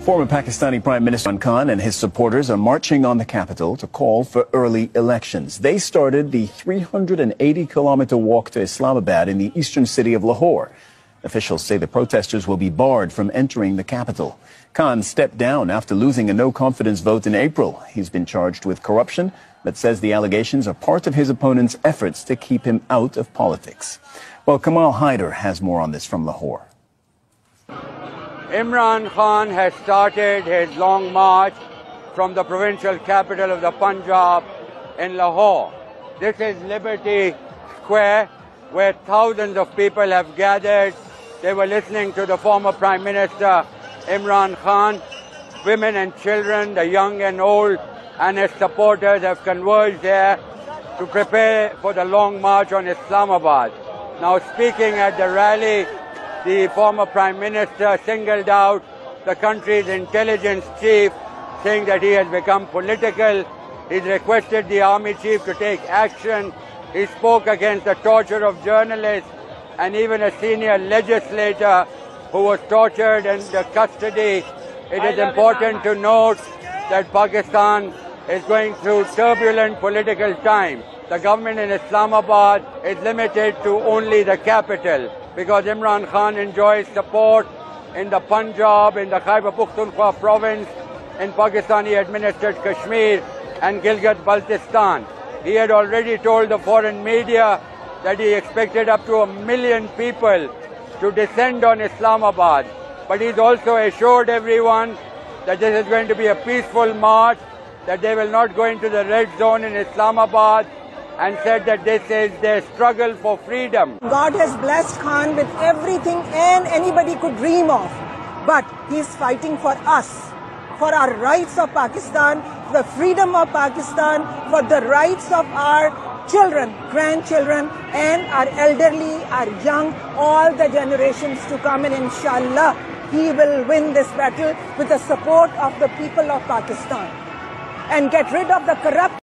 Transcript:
Former Pakistani Prime Minister Imran Khan and his supporters are marching on the capital to call for early elections. They started the 380-kilometer walk to Islamabad in the eastern city of Lahore. Officials say the protesters will be barred from entering the capital. Khan stepped down after losing a no-confidence vote in April. He's been charged with corruption, but says the allegations are part of his opponent's efforts to keep him out of politics. Well, Kamal Haider has more on this from Lahore. Imran Khan has started his long march from the provincial capital of the Punjab in Lahore. This is Liberty Square, where thousands of people have gathered. They were listening to the former Prime Minister Imran Khan. Women and children, the young and old, and his supporters have converged there to prepare for the long march on Islamabad. Now, speaking at the rally, the former Prime Minister singled out the country's intelligence chief, saying that he has become political. He's requested the army chief to take action. He spoke against the torture of journalists and even a senior legislator who was tortured in the custody. It is important to note that Pakistan is going through turbulent political time. The government in Islamabad is limited to only the capital, because Imran Khan enjoys support in the Punjab, in the Khyber Pakhtunkhwa province, in Pakistani-administered Kashmir and Gilgit-Baltistan. He had already told the foreign media that he expected up to 1 million people to descend on Islamabad. But he's also assured everyone that this is going to be a peaceful march, that they will not go into the red zone in Islamabad, and said that this is their struggle for freedom. God has blessed Khan with everything and anybody could dream of. But he's fighting for us, for our rights of Pakistan, the freedom of Pakistan, for the rights of our children, grandchildren, and our elderly, our young, all the generations to come. And inshallah, he will win this battle with the support of the people of Pakistan and get rid of the corrupt